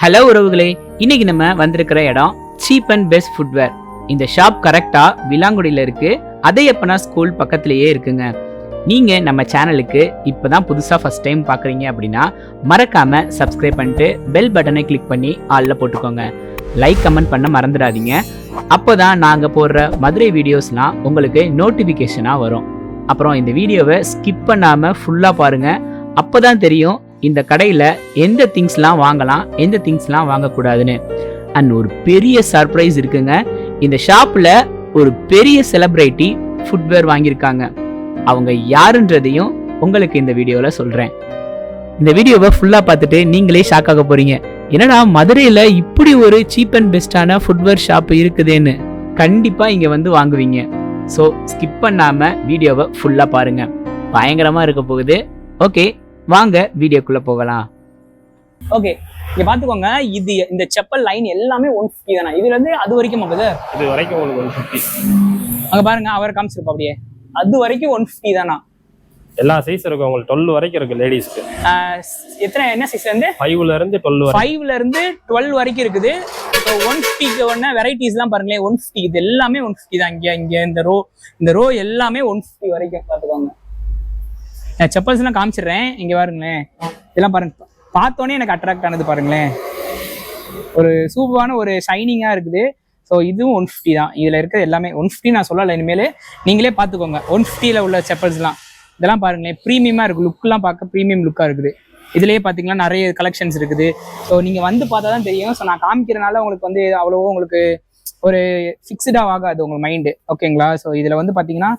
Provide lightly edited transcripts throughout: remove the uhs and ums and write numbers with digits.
Hello உறவுகளே, இன்னைக்கு நம்ம வந்திருக்கிற இடம் சீப் அண்ட் பெஸ்ட் ஃபுட்வேர். இந்த ஷாப் கரெக்டா விலாங்குடியில இருக்கு. அதையப்பனா ஸ்கூல் பக்கத்திலேயே இருக்குங்க. நீங்க நம்ம சேனலுக்கு இப்பதான் புதுசா ஃபர்ஸ்ட் டைம் பாக்குறீங்க அப்படின்னா மறக்காம சப்ஸ்கிரைப் பண்ணிட்டு பெல் பட்டனை கிளிக் பண்ணி ஆல்ல போட்டுக்கோங்க. லைக் கமெண்ட் பண்ண மறந்துடாதீங்க. அப்போதான் நாங்க போடுற மதுரை வீடியோஸ்லாம் உங்களுக்கு நோட்டிபிகேஷனா வரும். அப்புறம் இந்த வீடியோவை ஸ்கிப் பண்ணாம ஃபுல்லா பாருங்க. அப்போதான் தெரியும் இந்த கடையில எந்த திங்ஸ்லாம் வாங்கலாம், எந்த திங்ஸ்லாம் வாங்கக்கூடாதுன்னு. அண்ட் ஒரு பெரிய சர்ப்ரைஸ் இருக்குங்க. இந்த ஷாப்ல ஒரு பெரிய செலிபிரிட்டி ஃபுட்வேர் வாங்கியிருக்காங்க. அவங்க யாருன்றதையும் உங்களுக்கு இந்த வீடியோல சொல்றேன். இந்த வீடியோவை ஃபுல்லா பார்த்துட்டு நீங்களே ஷாக் ஆக போறீங்க. என்னடா மதுரையில இப்படி ஒரு சீப் அண்ட் பெஸ்டான ஃபுட்வேர் ஷாப் இருக்குதுன்னு கண்டிப்பா இங்க வந்து வாங்குவீங்க. ஸோ ஸ்கிப் பண்ணாம வீடியோவை ஃபுல்லா பாருங்க. பயங்கரமா இருக்க போகுது. ஓகே, வாங்க வீடியோக்குள்ள போகலாம். ஓகே, இங்க பாத்துக்கோங்க. இது இந்த செப்பல் லைன் எல்லாமே 150 தானே. இதுல இருந்து அது வரைக்கும் இது வரைக்கும் உங்களுக்கு 150. அங்க பாருங்க, அவர் காமிச்சிருப்பா அப்படியே. அது வரைக்கும் 150 தானா? எல்லா சைஸ் இருக்கு. உங்களுக்கு 12 வரைக்கும் இருக்கு லேடிஸ்க்கு. எத்தனை என்ன சைஸ்ல இருந்து? 5ல இருந்து 12 வரைக்கும். 5ல இருந்து 12 வரைக்கும் இருக்குது. ஸோ 150க்கு ஒண்ணு வெரைட்டிஸ் எல்லாம் பாருங்களேன். 150 இது எல்லாமே 150 தான். இங்க இந்த ரோ எல்லாமே 150 வரைக்கும் பாத்துக்கோங்க. செப்பல்ஸ் எல்லாம் காமிச்சிடுறேன். இங்க பாருங்களேன், இதெல்லாம் பாருங்க. பார்த்தோன்னே எனக்கு அட்ராக்ட் ஆனது பாருங்களேன். ஒரு சூப்பரான ஒரு ஷைனிங்கா இருக்குது. ஸோ இதுவும் 150 தான். இதுல இருக்கிறது எல்லாமே 150. நான் சொல்லலை, இனிமேல் நீங்களே பார்த்துக்கோங்க. 150ல உள்ள செப்பல்ஸ்லாம் இதெல்லாம் பாருங்களேன், ப்ரீமியமா இருக்கு. லுக்லாம் பார்க்க ப்ரீமியம் லுக்கா இருக்குது. இதுலயே பார்த்தீங்கன்னா நிறைய கலெக்ஷன்ஸ் இருக்குது. ஸோ நீங்க வந்து பார்த்தா தான் தெரியும். ஸோ நான் காமிக்கிறனால உங்களுக்கு வந்து அவ்வளவோ உங்களுக்கு ஒரு ஃபிக்ஸ்டாக ஆகாது உங்க மைண்டு. ஓகேங்களா? ஸோ இதுல வந்து பார்த்தீங்கன்னா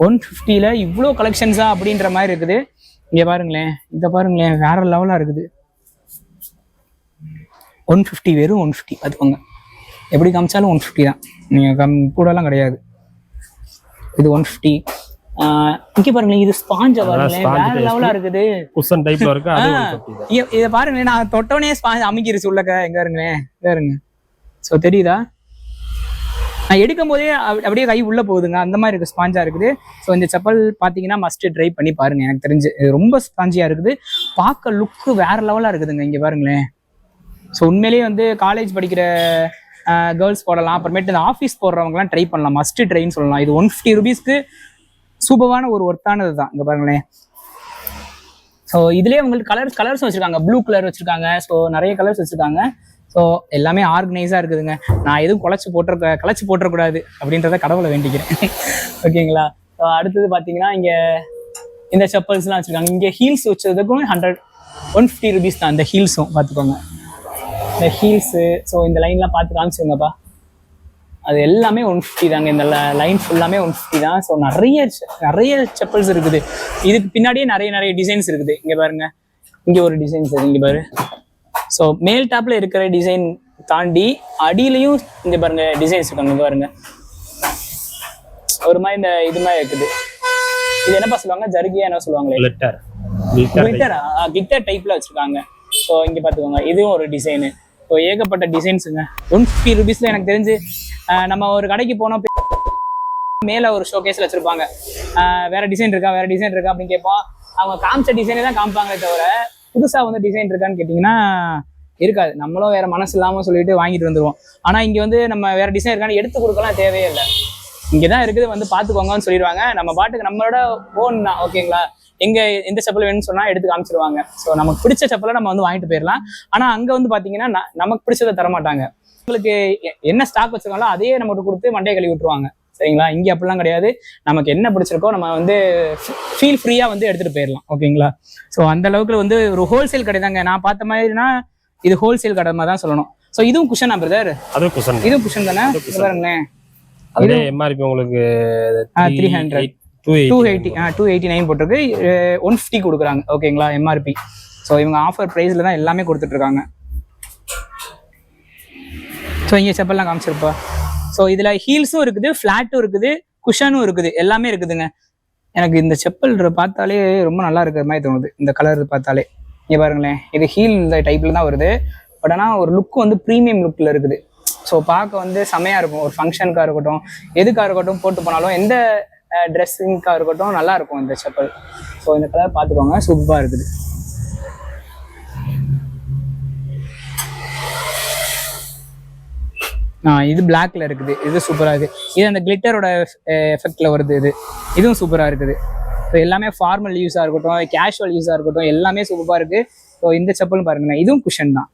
150ல இவ்வளோ கலெக்ஷன்ஸா அப்படின்ற மாதிரி இருக்குது. இங்க பாருங்களேன், இதை பாருங்களேன், வேற லெவலா இருக்குது. 150 வெறும் 150 பார்த்துக்கோங்க. எப்படி காமிச்சாலும் 150 தான். நீங்க கூடலாம் கிடையாது. இது 150. இங்க பாருங்களேன், இது ஸ்பாஞ்சா பாருங்களேன், வேற லெவலா இருக்குது. குஷன் டைப்ல இருக்கு. அது 150 தான். இத பாருங்களேன், நான் தொட்டோனே ஸ்பாஞ்ச் அமைக்கிருச்சு உள்ளக்க. எங்க பாருங்களேன், பாருங்க. சோ தெரியுதா? நான் எடுக்கும் போதே அப்படியே கை உள்ள போகுதுங்க. அந்த மாதிரி இருக்கு, ஸ்பாஞ்சா இருக்குது. ஸோ இந்த செப்பல் பார்த்தீங்கன்னா மஸ்ட் ட்ரை பண்ணி பாருங்க. எனக்கு தெரிஞ்சு ரொம்ப ஸ்பாஞ்சியா இருக்குது. பார்க்க லுக்கு வேற லெவலா இருக்குதுங்க. இங்க பாருங்களேன். ஸோ உண்மையிலேயே வந்து காலேஜ் படிக்கிற கேர்ள்ஸ் போடலாம். அப்புறமேட்டு இந்த ஆஃபீஸ் போடுறவங்கலாம் ட்ரை பண்ணலாம். மஸ்ட் ட்ரைன்னு சொல்லலாம். இது 150 ருபீஸ்க்கு சூப்பரான ஒரு ஒர்த்தானது தான். இங்க பாருங்களேன். ஸோ இதுலேயே உங்களுக்கு கலர்ஸும் வச்சிருக்காங்க. ப்ளூ கலர் வச்சிருக்காங்க. ஸோ நிறைய கலர்ஸ் வச்சிருக்காங்க. ஸோ எல்லாமே ஆர்கனைஸாக இருக்குதுங்க. நான் எதுவும் களைச்சு போட்டுறக்கூடாது அப்படின்றத கடவுளை வேண்டிக்கிறேன். ஓகேங்களா? ஸோ அடுத்தது பார்த்தீங்கன்னா இங்கே இந்த செப்பல்ஸ்லாம் வச்சுருக்காங்க. இங்கே ஹீல்ஸ் வச்சதுக்கும் 150 ருபீஸ் தான். இந்த ஹீல்ஸும் பார்த்துக்கோங்க, இந்த ஹீல்ஸு. ஸோ இந்த லைன்லாம் பார்த்து காமிச்சுங்கப்பா. அது எல்லாமே 150 தாங்க. இந்த லைன் ஃபுல்லாமே 150 தான். ஸோ நிறைய செப்பல்ஸ் இருக்குது. இதுக்கு பின்னாடியே நிறைய டிசைன்ஸ் இருக்குது. இங்கே பாருங்க, இங்கே ஒரு டிசைன்ஸ் இருக்குது. இங்கே பாரு. ஸோ மேல் டாப்ல இருக்கிற டிசைன் தாண்டி அடியிலையும் இங்க பாருங்க டிசைன்ஸ் இருக்காங்க. இங்க பாருங்க, ஒரு மாதிரி இந்த இது மாதிரி இருக்குது. இது என்னப்பா சொல்லுவாங்க? ஜர்கியா என்ன சொல்லுவாங்களே? கிளிட்டர் டைப்ல வச்சிருக்காங்க. ஸோ இங்க பாத்துக்கோங்க, இதுவும் ஒரு டிசைனு. ஸோ ஏகப்பட்ட டிசைன்ஸுங்க. 150 ருபீஸ்ல எனக்கு தெரிஞ்சு நம்ம ஒரு கடைக்கு போனோம், மேல ஒரு ஷோகேஸ்ல வச்சிருப்பாங்க. வேற டிசைன் இருக்கா அப்படின்னு கேட்போம். அவங்க காமிச்ச டிசைனே தான் காமிப்பாங்களே தவிர புதுசா வந்து டிசைன் இருக்கான்னு கேட்டீங்கன்னா இருக்காது. நம்மளும் வேற மனசு இல்லாம சொல்லிட்டு வாங்கிட்டு வந்துருவோம். ஆனா இங்க வந்து நம்ம வேற டிசைன் இருக்கான்னு எடுத்து கொடுக்கலாம் தேவையே இல்லை. இங்கதான் இருக்குது, வந்து பாத்துக்கோங்கன்னு சொல்லிடுவாங்க. நம்ம பாட்டுக்கு நம்மளோட ஓன் தான். ஓகேங்களா? எந்த செப்பல் வேணும்னு சொன்னா எடுத்து காமிச்சிருவாங்க. ஸோ நமக்கு பிடிச்ச செப்பலை நம்ம வந்து வாங்கிட்டு போயிடலாம். ஆனா அங்க வந்து பாத்தீங்கன்னா நமக்கு பிடிச்சதை தரமாட்டாங்க. உங்களுக்கு என்ன ஸ்டாக் வச்சிருக்காங்களோ அதையே நம்மகிட்ட கொடுத்து மண்டையை கழுவி விட்டுருவாங்க. சரிங்களா? இங்க அப்படிலாம் கிடையாது. நமக்கு என்ன பிடிச்சிருக்கோ நம்ம வந்து ஃபீல் ஃப்ரீயா வந்து எடுத்துட்டு போயிடலாம். ஓகேங்களா? ஸோ அந்த அளவுக்கு வந்து ஒரு ஹோல்சேல் கடை தாங்க. நான் பார்த்த மாதிரினா இது ஹோல்சேல் கடை மாதிரி தான் சொல்லணும். ஸோ இதுவும் குஷனா பிரதர்? அதுவும் குஷன். இதுவும் குஷன் தானே? பாருங்களேன், அதே எம்ஆர்பி உங்களுக்கு 300 289 போட்டிருக்கு. 150 கொடுக்குறாங்க. ஓகேங்களா? எம்ஆர்பி. ஸோ இவங்க ஆஃபர் ப்ரைஸ்ல தான் எல்லாமே கொடுத்துட்டு இருக்காங்க. ஸோ இங்கே செப்பல்லாம் காமிச்சிருப்பா. ஸோ இதுல ஹீல்ஸும் இருக்குது, ஃபிளாட்டும் இருக்குது, குஷனும் இருக்குது, எல்லாமே இருக்குதுங்க. எனக்கு இந்த செப்பல் பார்த்தாலே ரொம்ப நல்லா இருக்கிற மாதிரி தோணுது. இந்த கலர் பார்த்தாலே இங்கே பாருங்களேன், இது ஹீல் இந்த டைப்ல தான் வருது. பட் ஆனால் ஒரு லுக் வந்து ப்ரீமியம் லுக்கில் இருக்குது. ஸோ பார்க்க வந்து செமையா இருக்கும். ஒரு ஃபங்க்ஷனுக்காக இருக்கட்டும், எதுக்காக இருக்கட்டும், போட்டு போனாலும், எந்த ட்ரெஸ்ஸிங்காக இருக்கட்டும் நல்லா இருக்கும் இந்த செப்பல். ஸோ இந்த கலர் பார்த்துக்கோங்க, சூப்பராக இருக்குது. இது பிளாக்ல இருக்குது, இது சூப்பரா இருக்கு. இது அந்த கிளிட்டரோட எஃபெக்ட்ல வருது. இதுவும் சூப்பரா இருக்குது. ஸோ எல்லாமே ஃபார்மல் யூஸா இருக்கட்டும், கேஷுவல் யூஸா இருக்கட்டும், எல்லாமே சூப்பரா இருக்கு. ஸோ இந்த செப்பல் பாருங்க, இதுவும் குஷன் தான்.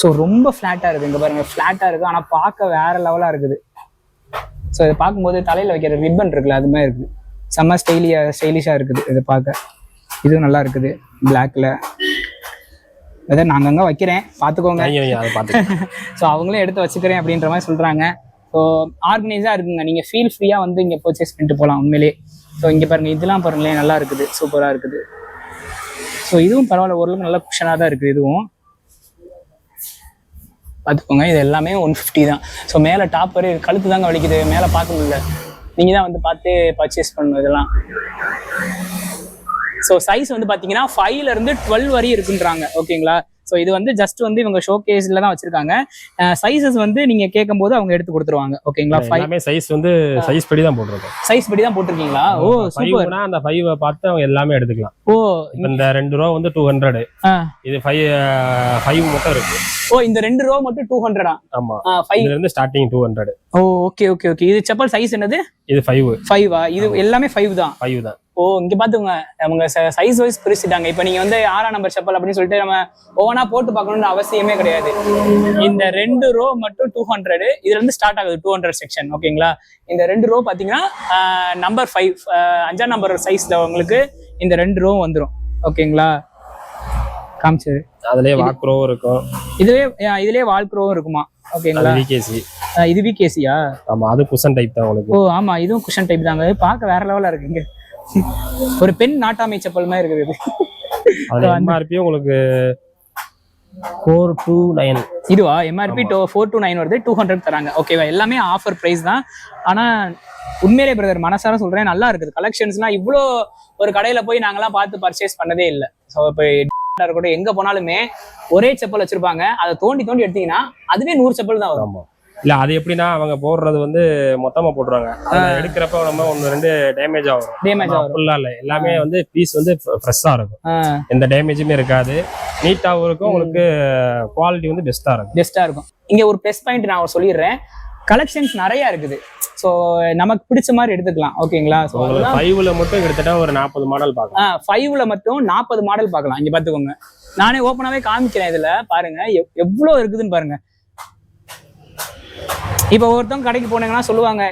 ஸோ ரொம்ப ஃபிளாட்டா இருக்கு. இங்க பாருங்க, ஃபிளாட்டா இருக்கு, ஆனா பார்க்க வேற லெவலா இருக்குது. ஸோ இதை பார்க்கும்போது தலையில வைக்கிற ரிப்பன் இருக்குல்ல, அது மாதிரி இருக்குது. செம்ம ஸ்டைலிஷா இருக்குது இதை பார்க்க. இதுவும் நல்லா இருக்குது பிளாக்ல. அதை நான் அங்கங்க வைக்கிறேன், பார்த்துக்கோங்க. ஸோ அவங்களும் எடுத்து வச்சுக்கிறேன் அப்படின்ற மாதிரி சொல்றாங்க. ஸோ ஆர்கனைஸாக இருக்குங்க, நீங்கள் ஃபீல் ஃப்ரீயாக வந்து இங்கே பர்ச்சேஸ் பண்ணிட்டு போகலாம் உண்மையிலே. ஸோ இங்கே பாருங்க, இதெல்லாம் பாருங்களேன், நல்லா இருக்குது, சூப்பராக இருக்குது. ஸோ இதுவும் பரவாயில்ல, ஓரளவுக்கு நல்ல குஷனாக தான் இருக்குது. இதுவும் பார்த்துக்கோங்க, இது எல்லாமே 150 தான். ஸோ மேலே டாப் வரை கழுத்து தாங்க வலிக்குது, மேலே பார்க்க முடியல. நீங்கள் தான் வந்து பார்த்து பர்ச்சேஸ் பண்ணணும் இதெல்லாம். ஸோ சைஸ் வந்து பார்த்தீங்கன்னா 5ல இருந்து 12 வரையும் இருக்குன்றாங்க. ஓகேங்களா? ஸோ இது வந்து ஜஸ்ட் வந்து இவங்க ஷோகேஸ்ல தான் வச்சிருக்காங்க. சைஸஸ் வந்து நீங்க கேட்கும் போது அவங்க எடுத்து கொடுத்துருவாங்க. ஓகேங்களா? எல்லாமே சைஸ் வந்து சைஸ் படி தான் போட்டுருக்கோம். சைஸ் படி தான் போட்டிருக்கீங்களா? ஓ சூப்பர். அந்த 5 பார்த்து அவங்க எல்லாமே எடுத்துக்கலாம். ஓ இந்த 2 ரோ வந்து 200. இது 5 மட்டும் இருக்கு. ஓ இந்த 2 ரோ மட்டும் 200. ஆமா, 5ல இருந்து ஸ்டார்டிங் 200. ஓ ஓகே ஓகே ஓகே. இது செப்பல் சைஸ் என்னது? இது 5. இது எல்லாமே 5 தான். 5 தான். ஓ இங்க பாத்துங்க, அவங்க சைஸ் வைஸ் பிரிச்சுட்டாங்க. இப்ப நீங்க வந்து 6ஆம் நம்பர் செப்பல் அப்படின்னு சொல்லிட்டு நம்ம ஒவ்வொன்னா போட்டு பார்க்கணும்னு அவசியமே கிடையாது. இந்த 2 ரோ மட்டும் 200. இதுல இருந்து ஸ்டார்ட் ஆகுது 200 செக்ஷன். ஓகேங்களா? இந்த 2 ரோ பாத்தீங்கன்னா நம்பர் 5 5ஆம் நம்பர் சைஸ்ல உங்களுக்கு இந்த 2 ரோ வந்துடும். ஓகேங்களா? காமிச்சது அதுலயே வாக் ரோ இருக்கும். இதுலயே வால்க் ரோ இருக்குமா? ஓகேங்களா? விகேசி. இது விகேசியா? ஆமா, அது குஷன் டைப் தான் உங்களுக்கு. ஓ ஆமா, இதுவும் குஷன் டைப் தாங்க. பார்க்க வேற லெவலா இருக்குங்க, ஒரு பெண் நாட்டாமை செப்பல் மாதிரி இருக்குது. அது எம்ஆர்பி உங்களுக்கு 429. இதுவா? எம்ஆர்பி 429 வருது, 200 தராங்க. ஓகேவா? எல்லாமே ஆஃபர் பிரைஸ் தான். ஆனா உண்மையிலே பிரதர் மனசார சொல்றேன், நல்லா இருக்குது கலெக்ஷன்ஸ்லாம். இவ்வளோ ஒரு கடையில போய் நாங்கெல்லாம் பார்த்து பர்ச்சேஸ் பண்ணதே இல்லை. ஸோ இப்போ கூட எங்க போனாலுமே ஒரே செப்பல் வச்சிருப்பாங்க. அதை தோண்டி எடுத்தீங்கன்னா அதுவே 100 செப்பல் தான் வரும். இல்ல அது எப்படின்னா அவங்க போடுறது வந்து மொத்தமா போடுறாங்க. எடுக்கிறப்ப நம்ம 1-2 டேமேஜ் ஆகும். ஃபுல்லா இல்ல, எல்லாமே வந்து பீஸ் வந்து ஃப்ரெஷ்ஷா இருக்கும். எந்த டேமேஜுமே இருக்காது, நீட்டாவும் இருக்கும். உங்களுக்கு குவாலிட்டி வந்து பெஸ்டா இருக்கும். இங்க ஒரு ப்ளஸ் பாயிண்ட் நான் சொல்லிடுறேன், கலெக்ஷன்ஸ் நிறைய இருக்குது. ஸோ நமக்கு பிடிச்ச மாதிரி எடுத்துக்கலாம். ஓகேங்களா? 5ல மட்டும் கிட்டத்தட்ட ஒரு 40 மாடல் பார்க்கலாம். 5ல மட்டும் 40 மாடல் பார்க்கலாம். இங்க பாத்துக்கோங்க, நானே ஓப்பனாவே காமிக்கிறேன். இதுல பாருங்க எவ்வளவு இருக்குதுன்னு பாருங்க. இப்போ ஒருத்தவங்க கடைக்கு போனீங்கன்னா சொல்லுவாங்க,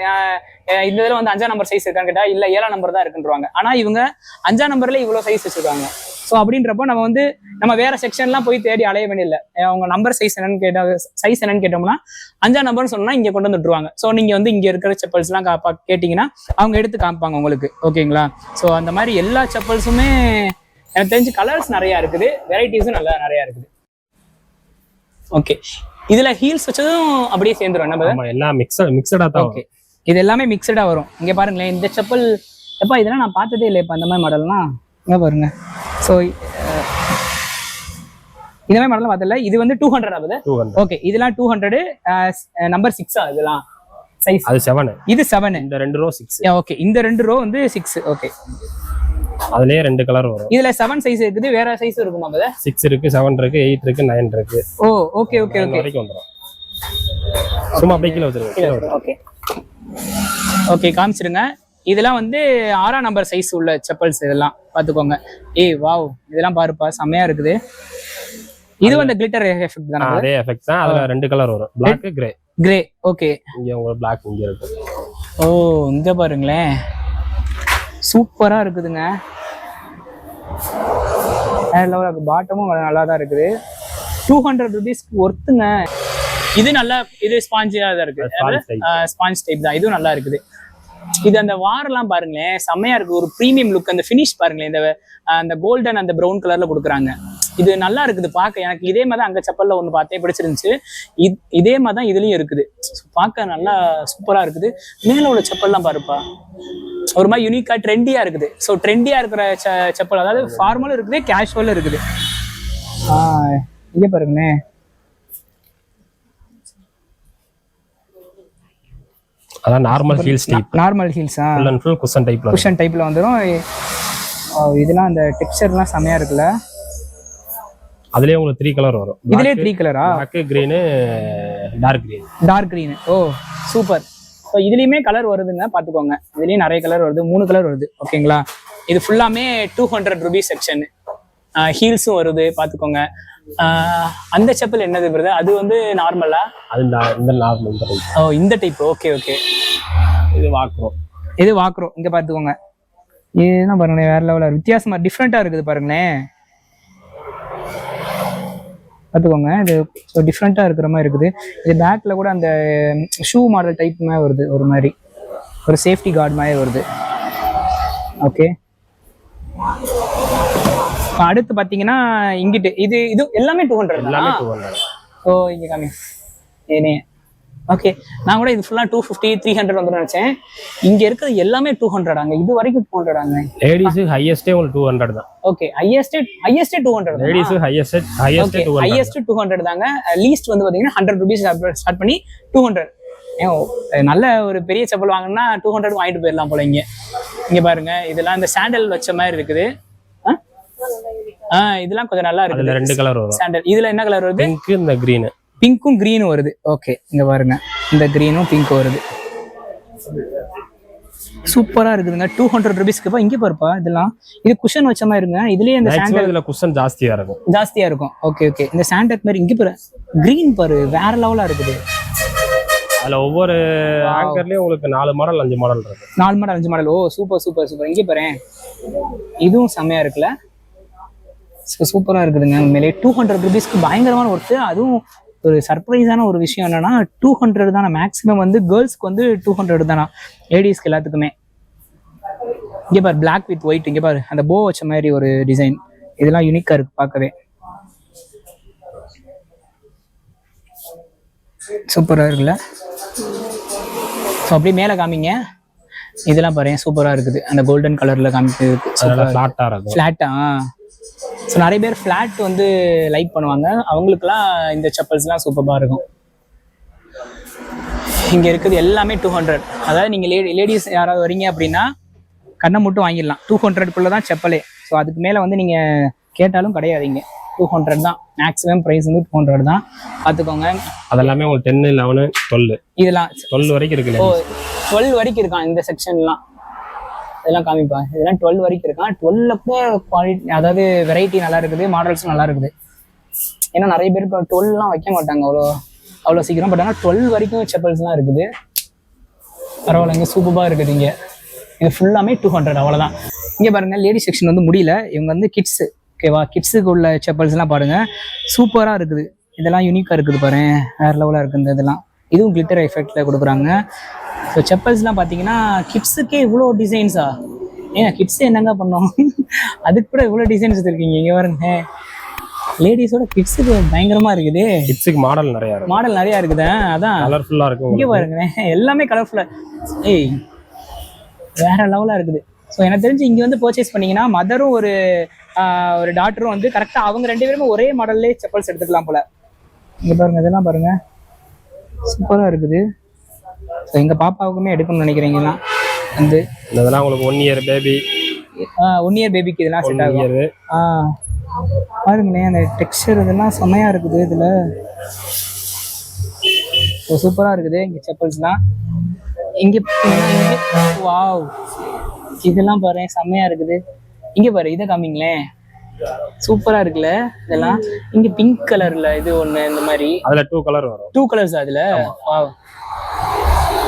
இந்த இதுல வந்து 5ஆம் நம்பர் சைஸ் இருக்கான்னு கேட்டா இல்ல 7ஆம் நம்பர் தான் இருக்குன்றாங்க. ஆனா இவங்க 5ஆம் நம்பர்ல இவ்வளவு சைஸ் வச்சிருக்காங்க. ஸோ அப்படின்றப்போ நம்ம வேற செக்ஷன்லாம் போய் தேடி அலைய வேண்டியதில்லை. அவங்க நம்பர் சைஸ் என்னன்னு கேட்டோம்னா 5ஆம் நம்பர்னு சொன்னா இங்க கொண்டு வந்துட்டுருவாங்க. ஸோ நீங்க வந்து இங்க இருக்கிற செப்பல்ஸ்லாம் கேட்டீங்கன்னா அவங்க எடுத்து காமிப்பாங்க உங்களுக்கு. ஓகேங்களா? ஸோ அந்த மாதிரி எல்லா செப்பல்ஸுமே எனக்கு தெரிஞ்சு கலர்ஸ் நிறைய இருக்குது, வெரைட்டிஸும் நிறைய இருக்குது. ஓகே, இதுல ஹீல்ஸ் வச்சதும் அப்படியே சேர்ந்துரும். நம்ம எல்லாம் மிக்சடா தான். ஓகே, இது எல்லாமே மிக்சடா வரும். இங்க பாருங்களேன், இந்த செப்பல் எப்பா இதெல்லாம் நான் பார்த்ததே இல்லை. இப்போ அந்த மாதிரி மாடல்லாம் இங்க பாருங்க. ஸோ இந்த மாதிரி மாடலாம் பார்த்தல. இது வந்து 200 ஆகுது. ஓகே, இதெல்லாம் 200. நம்பர் 6 இதெல்லாம் சைஸ். அது 7. இது 7. இந்த 2 ரோ 6. ஓகே, இந்த 2 ரோ வந்து 6. ஓகே, அதுலயே 2 கலர் வரும். இதுல 7 சைஸ் இருக்குது, வேற சைஸ் இருக்குமா? 6 இருக்கு, 7 இருக்கு, 8 இருக்கு, 9 இருக்கு. ஓ ஓகே ஓகே ஓகே, வரைக்கும் வந்துரும். சும்மா அப்படியே கீழ வச்சிருங்க. ஓகே ஓகே, காமிச்சிருங்க. இதெல்லாம் வந்து 6ஆம் நம்பர் சைஸ் உள்ள செப்பல்ஸ். இதெல்லாம் பாத்துக்கோங்க. வாவ், இதெல்லாம் பாருப்பா, செம்மையா இருக்குது. இது வந்து கிளிட்டர் எஃபெக்ட் தானே? அதே எஃபெக்ட் தான். அதுல 2 கலர் வரும், Black, Grey. ஓகே, இங்க உங்களுக்கு Black இங்க இருக்கு. ஓ இங்க பாருங்களேன், சூப்பரா இருக்குதுங்க. பாட்டமும் நல்லா தான் இருக்குது. 200 rupeesக்கு ஒர்த்துங்க. இது நல்லா, இது ஸ்பாஞ்சியா தான் இருக்கு, ஸ்பாஞ்ச் டைப் தான். இதுவும் நல்லா இருக்குது. இது அந்த வாரெல்லாம் பாருங்களேன், செம்மையா இருக்கு. ஒரு ப்ரீமியம் லுக். அந்த ஃபினிஷ் பாருங்களேன், அந்த கோல்டன் அந்த ப்ரௌன் கலர்ல கொடுக்குறாங்க. இது நல்லா இருக்குது பார்க்க. எனக்கு இதே மாதிரி அங்க செப்பல்ல ஒன்று பார்த்தே பிடிச்சிருந்துச்சு. இதே மாதிரி தான் இதுலயும் இருக்குது. பார்க்க நல்லா சூப்பரா இருக்குது. மேல உள்ள செப்பல்லாம் பாருப்பா, ஒரு மாதிரி யூனிக்கா ட்ரெண்டியா இருக்குது. ஸோ ட்ரெண்டியா இருக்கிற செப்பல், அதாவது ஃபார்மலும் இருக்குது, கேஷுவலும் இருக்குது. இதே பாருங்களேன், அதான் normal heels type. Normal heels full and full cushion டைப்ல வந்துரும். இதெல்லாம் அந்த டெக்ஸ்சர்லாம் செமையா இருக்குல்ல. அதுலயே உங்களுக்கு 3 கலர் வரும். இதுலயே 3 கலரா? Black, Green, dark green. Dark green. ஓ சூப்பர். ஸோ இதுலேயுமே கலர் வருதுங்க, பார்த்துக்கோங்க. இதுலேயும் நிறைய கலர் வருது, 3 கலர் வருது. ஓகேங்களா, இது ஃபுல்லாமே 200 ரூபீஸ் செக்ஷன். ஹீல்ஸும் வருது, பார்த்துக்கோங்க. அந்த செப்பல் என்னது பிரதர்? அது வந்து நார்மலா? அது இந்த நார்மல் டைப். ஓ இந்த டைப். Okay okay. இது வாக்ரோ. இது வாக்ரோ. இங்கே பார்த்துக்கோங்க, இதுதான் பாருங்களேன், வேற லெவலில் வித்தியாசமா டிஃப்ரெண்ட்டாக இருக்குது பாருங்களேன். பார்த்துக்கோங்க, இது டிஃப்ரெண்ட்டாக இருக்கிற மாதிரி இருக்குது. இது பேக்கில் கூட அந்த ஷூ மாடல் டைப் மாதிரி வருது, ஒரு மாதிரி ஒரு சேஃப்டி கார்டு மாதிரி வருது. ஓகே, அடுத்து பார்த்தீங்கன்னா இங்கிட்டு இது இது எல்லாமே 200. எல்லாமே 200. ஓ இங்கே காமி ஏனே. ஓகே, நான் கூட இது ஃபுல்லாக 250 300 வந்து நினச்சேன். இங்கே இருக்கிறது எல்லாமே 200 ஆங்க. இது வரைக்கும் 200 ஆங்க. லேடிஸுக்கு ஹையஸ்டே உங்களுக்கு 200 தான். ஓகே, ஹையஸ்டே 200. லேடிஸுக்கு ஹையஸ்ட் 200 தாங்க. லீஸ்ட் வந்து பார்த்தீங்கன்னா 100 ரூபீஸ் ஸ்டார்ட் பண்ணி 200. நல்ல ஒரு பெரிய செப்பல் வாங்கினா 200 வாங்கிட்டு போயிடலாம் போல. இங்கே பாருங்க, இதெல்லாம் இந்த சாண்டல் வச்ச மாதிரி இருக்குது. இதெல்லாம் கொஞ்சம் நல்லா இருக்கு. 2 கலர் வரும் சாண்டல். இதுல என்ன கலர் வருது? பிங்க், இந்த கிரீன். பிங்க்கும் கிரீனும் வருது. ஓகே, இங்க பாருங்க, இந்த கிரீனும் பிங்க்கும் வருது. சூப்பரா இருக்குதுங்க. 200 ரூபீஸ்க்கு. இங்க பாருப்பா, இதெல்லாம் இது குஷன் வச்ச மாதிரி இருங்க. இதுலயே இந்த சாண்டல், இதுல குஷன் ஜாஸ்தியா இருக்கும். Okay okay. இந்த சாண்டல் மாதிரி இங்க பாரு, கிரீன் பாரு, வேற லெவலா இருக்குது. அதுல ஒவ்வொரு ஆங்கர்லயும் உங்களுக்கு 4 மாடல் 5 மாடல் இருக்கு. 4 மாடல் 5 மாடல். ஓ சூப்பர் சூப்பர் சூப்பர். இங்க பாரு, இதுவும் செம்மையா இருக்குல்ல. சூப்பரா இருக்குதுங்க உண்மையிலே. 200 ரூபீஸ்க்கு பயங்கரமான ஒர்த்து. அதுவும் ஒரு சர்ப்ரைஸான ஒரு விஷயம் என்னன்னா 200 தானே மேக்ஸிமம். வந்து கேர்ள்ஸ்க்கு வந்து 200 தானா, லேடிஸ்க்கு எல்லாத்துக்குமே. இங்க பாரு, பிளாக் வித் ஒயிட். இங்க பாரு, அந்த போ வச்ச மாதிரி ஒரு டிசைன். இதெல்லாம் யூனிக்கா இருக்கு பார்க்கவே. சூப்பரா இருக்குல்ல. ஸோ அப்படியே மேலே காமிங்க. இதெல்லாம் பாருங்க, சூப்பரா இருக்குது. அந்த கோல்டன் கலர்ல காமிக்கிறது ஃபிளாட்டா. ஸோ நிறைய பேர் ஃபிளாட் வந்து லைக் பண்ணுவாங்க, அவங்களுக்குலாம் இந்த செப்பல்ஸ்லாம் சூப்பராக இருக்கும். இங்கே இருக்குது எல்லாமே 200. அதாவது நீங்கள் லேடிஸ் யாராவது வரீங்க அப்படின்னா கண்ணை மட்டும் வாங்கிடலாம். 200க்குள்ளே தான் செப்பலே. ஸோ அதுக்கு மேலே வந்து நீங்கள் கேட்டாலும் கிடையாதுங்க. 200 தான் மேக்ஸிமம் ப்ரைஸ். வந்து 200 தான், பார்த்துக்கோங்க. அதெல்லாமே உங்களுக்கு 10 11 12 இதெல்லாம் 12 வரைக்கும் இருக்கு. ஓ 12 வரைக்கும் இருக்கான் இந்த செக்ஷன்லாம். இதெல்லாம் காமிப்பா, இதெல்லாம் 12 வரைக்கும் இருக்கான். 12 கூட குவாலிட்டி, அதாவது வெரைட்டி நல்லா இருக்குது, மாடல்ஸும் நல்லா இருக்குது. ஏன்னா நிறைய பேருக்கு 12லாம் வைக்க மாட்டாங்க அவ்வளோ சீக்கிரம். பட் ஆனால் 12 வரைக்கும் செப்பல்ஸ்லாம் இருக்குது. பரவாயில்லைங்க, சூப்பராக இருக்குது. இங்கே இது ஃபுல்லாமே 200 அவ்வளோதான். இங்கே பாருங்க, லேடிஸ் செக்ஷன் வந்து முடியல. இவங்க வந்து கிட்ஸு. ஓகேவா, கிட்ஸுக்கு உள்ள செப்பல்ஸ்லாம் பாருங்க, சூப்பராக இருக்குது. இதெல்லாம் யூனிக்காக இருக்குது பாரு, வேறு லெவலாக இருக்குது. இதெல்லாம் இதுவும் கிளிட்டர் எஃபெக்டில் கொடுக்குறாங்க. ஸோ செப்பல்ஸ்லாம் பார்த்தீங்கன்னா கிட்ஸுக்கே இவ்வளோ டிசைன்ஸா? ஏன் கிட்ஸ் என்னங்க பண்ணோம், அதுக்கு கூட இவ்வளோ டிசைன்ஸ் வச்சுருக்கீங்க. இங்கே பாருங்க, லேடிஸோட கிட்ஸுக்கு பயங்கரமாக இருக்குது. கிட்ஸுக்கு மாடல் நிறையா இருக்குது. அதான் கலர்ஃபுல்லாக இருக்கும். இங்கே பாருங்க, எல்லாமே கலர்ஃபுல்லாக. ஏய் வேற லெவலாக இருக்குது. ஸோ எனக்கு தெரிஞ்சு இங்கே வந்து பர்ச்சேஸ் பண்ணிங்கன்னா மதரும் ஒரு டாட்டரும் வந்து கரெக்டாக அவங்க 2 பேருமே ஒரே மாடல்லே செப்பல்ஸ் எடுத்துக்கலாம் போல. இங்கே பாருங்க, இதெல்லாம் பாருங்க, சூப்பராக இருக்குது. ஸோ எங்கள் பாப்பாவுக்குமே எடுக்கணும்னு நினைக்கிறீங்கன்னா வந்து இதெல்லாம் உங்களுக்கு 1 இயர் பேபி, 1 இயர் பேபிக்கு இதெல்லாம் செட் ஆகும். பாருங்களேன், அந்த டெக்ஸ்சர் இதெல்லாம் செம்மையாக இருக்குது. இதில் ஸோ சூப்பராக இருக்குது இங்கே செப்பல்ஸ்லாம். இங்கே வாவ், இதெல்லாம் பாரு செம்மையாக இருக்குது. இங்கே பாரு, இதை காமிங்களேன், சூப்பராக இருக்குல்ல இதெல்லாம். இங்கே பிங்க் கலரில் இது ஒன்று, இந்த மாதிரி அதில் 2 கலர் வரும். 2 கலர்ஸ் அதில். வாவ்,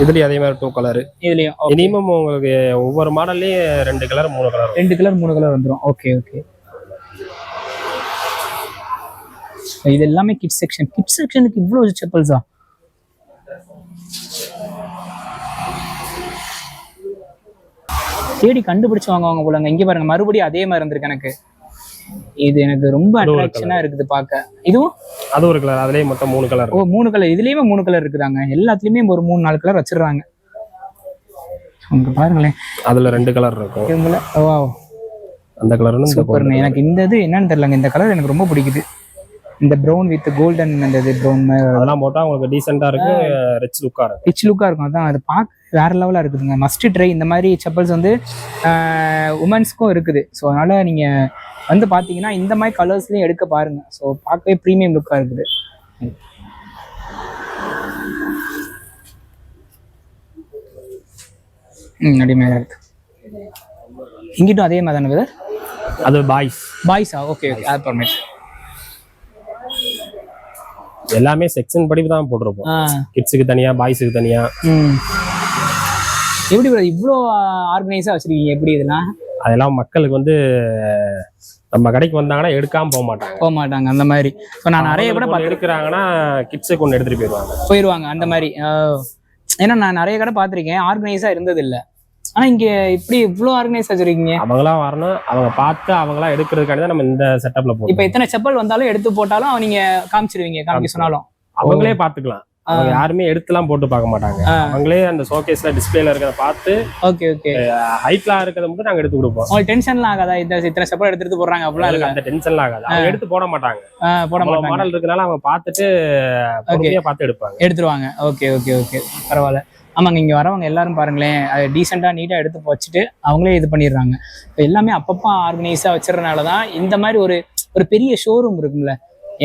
இதுலயும் அதே மாதிரி 2 கலர். இதுலயும் மினிமம் உங்களுக்கு ஒவ்வொரு மாடல்லயும் 2 கலர் 3 கலர் 2 கலர் 3 கலர் வந்துடும். Okay okay. இது எல்லாமே கிட்ஸ் செக்ஷன். கிட்ஸ் செக்ஷனுக்கு இவ்வளோ செப்பல்ஸா? தேடி கண்டுபிடிச்சு வாங்குவாங்க போலங்க. இங்க பாருங்க, மறுபடியும் அதே மாதிரி இருந்திருக்கு எனக்கு. இது எனக்கு ரொம்ப அட்ராக்ஷனா இருக்குது பார்க்க. இதுவும் அது ஒரு கலர், அதுலயே மொத்தம் 3 கலர். ஓ 3 கலர். இதுலயுமே 3 கலர் இருக்குதாங்க. எல்லாத்துலயுமே ஒரு 3-4 கலர் வச்சிடுறாங்க. அங்க பாருங்களேன், அதுல 2 கலர் இருக்கும். இவங்கள வாவ், அந்த கலர்னு சூப்பர். எனக்கு இந்த இது என்னன்னு தெரியலங்க, இந்த கலர் எனக்கு ரொம்ப பிடிக்குது. இந்த ப்ரௌன் வித் கோல்டன், அந்த இது ப்ரௌன் அதெல்லாம் போட்டா உங்களுக்கு டீசெண்டா இருக்கு, ரிச் லுக்கா இருக்கும். அதான் அது பார்க்க வேற லெவலா இருக்குதுங்க. Must try. இந்த மாதிரி செப்பல்ஸ் வந்து உமன்ஸ்க்கும் இருக்குது. ஸோ அதனால நீங்க வந்து பாத்தீங்கன்னா இந்த மாதிரி கலர்ஸ்லயும் எடுக்க பாருங்க. ஸோ பார்க்கவே ப்ரீமியம் லுக்கா இருக்குது. ரெடிமேட் இருக்கு. இங்கிட்டும் அதே மாதிரி தானே அது பாய்ஸா? ஓகே ஓகே, அது பர்மிட். எல்லாமே செக்ஷன் படி தான் போட்டிருப்போம். கிட்ஸுக்கு தனியா, பாய்ஸுக்கு தனியா. எப்படி இவ்வளோ ஆர்கனைஸா வச்சிருக்கீங்க? எப்படி இதெல்லாம்? அதெல்லாம் மக்களுக்கு வந்து நம்ம கடைக்கு வந்தாங்கன்னா எடுக்காம போக மாட்டாங்க அந்த மாதிரி. ஸோ நான் நிறைய கடை எடுக்கிறாங்கன்னா கிட்ஸுக்கு ஒன்று எடுத்துட்டு போயிடுவாங்க அந்த மாதிரி. ஏன்னா நான் நிறைய கடை பார்த்துருக்கேன், ஆர்கனைஸா இருந்தது இல்லை. ஆனா இங்க இப்படி இவ்வளோ ஆர்கனைஸ் வச்சிருக்கீங்க. அவங்களாம் வரணும், அவங்க பார்த்து அவங்களாம் எடுக்கிறதுக்காண்டி தான் நம்ம இந்த செட்டப்ல போறோம். இப்போ எத்தனை செப்பல் வந்தாலும் எடுத்து போட்டாலும் நீங்க காமிச்சிருவீங்க, காமிக்க சொன்னாலும் அவங்களே பார்த்துக்கலாம். அவங்க யாருமே எடுத்துலாம் போட்டு பார்க்க மாட்டாங்க. அவங்களே அந்த ஷோகேஸ்ல டிஸ்பிளேல இருக்கிறத பார்த்து ஓகே ஓகே ஹைட்ல இருக்கிறத மட்டும் நாங்க எடுத்து கொடுப்போம். உங்களுக்கு டென்ஷன்லாம் ஆகாதா? இத்தனை செப்பல் எடுத்து போடுறாங்க அப்படிலாம் இருக்கு? அந்த டென்ஷன்லாம் ஆகாது. அவங்க எடுத்து போட மாட்டாங்க. மாடல் இருக்கனால அவங்க பார்த்துட்டு பொறுமையா பார்த்து எடுத்துருவாங்க. ஓகே ஓகே ஓகே, பரவாயில்ல. ஆமாங்க, இங்கே வரவங்க எல்லாரும் பாருங்களேன், அது டீசெண்டாக நீட்டாக எடுத்து வச்சுட்டு அவங்களே இது பண்ணிடுறாங்க. இப்போ எல்லாமே அப்பப்போ ஆர்கனைஸாக வச்சுறதுனால தான் இந்த மாதிரி ஒரு பெரிய ஷோரூம் இருக்குங்கள.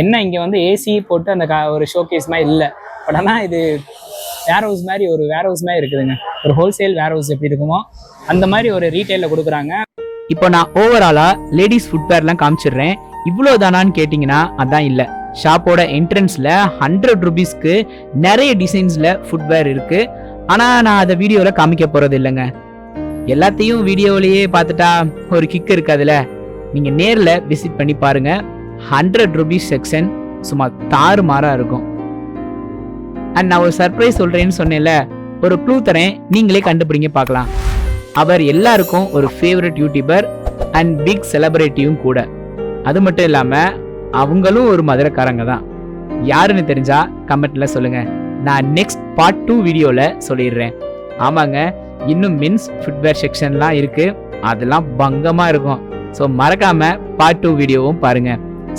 என்ன இங்கே வந்து ஏசி போட்டு அந்த ஒரு ஷோகேஸ் மாதிரி இல்லை, பட் ஆனால் இது வேர் ஹவுஸ் மாதிரி, ஒரு வேர் ஹவுஸ் மாதிரி இருக்குதுங்க. ஒரு ஹோல்சேல் வேர் ஹவுஸ் எப்படி இருக்குமோ அந்த மாதிரி ஒரு ரீட்டைலில் கொடுக்குறாங்க. இப்போ நான் ஓவராலாக லேடிஸ் ஃபுட்வேர்லாம் காமிச்சிடுறேன். இவ்வளோ தானான்னு கேட்டிங்கன்னா அதான் இல்லை. ஷாப்போட என்ட்ரன்ஸில் 100 ரூபீஸ்க்கு நிறைய டிசைன்ஸில் ஃபுட்வேர் இருக்குது. ஆனால் நான் அதை வீடியோவில் காமிக்க போகிறது இல்லைங்க. எல்லாத்தையும் வீடியோவிலேயே பார்த்துட்டா ஒரு கிக் இருக்காதுல்ல. நீங்கள் நேரில் விசிட் பண்ணி பாருங்கள். 100 ரூபீஸ் செக்ஷன் சும்மா தாறுமாறாக இருக்கும். அண்ட் நான் ஒரு சர்ப்ரைஸ் சொல்கிறேன்னு சொன்னேன்ல, ஒரு க்ளூ தரேன், நீங்களே கண்டுபிடிங்க பார்க்கலாம். அவர் எல்லாருக்கும் ஒரு ஃபேவரட் யூடியூபர் அண்ட் பிக் செலிபிரிட்டியும் கூட. அது மட்டும் இல்லாமல் அவங்களும் ஒரு மதுரைக்காரங்க தான். யாருன்னு தெரிஞ்சா கமெண்ட்ல சொல்லுங்க. நான் நெக்ஸ்ட் பார்ட் 2 வீடியோல சொல்லிடுறேன். ஆமாங்க, இன்னும் மென்ஸ் ஃபுட்வேர் செக்ஷன்லாம் இருக்கு, அதெல்லாம் பங்கமா இருக்கும். ஸோ மறக்காம பார்ட் 2 வீடியோவும் பாருங்க.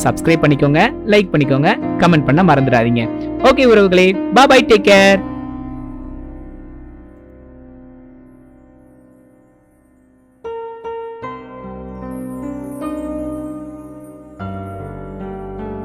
சப்ஸ்கிரைப் பண்ணிக்கோங்க, லைக் பண்ணிக்கோங்க, கமெண்ட் பண்ண மறந்துடாதீங்க. ஓகே உறவுகளே, பாய், டேக் கேர்.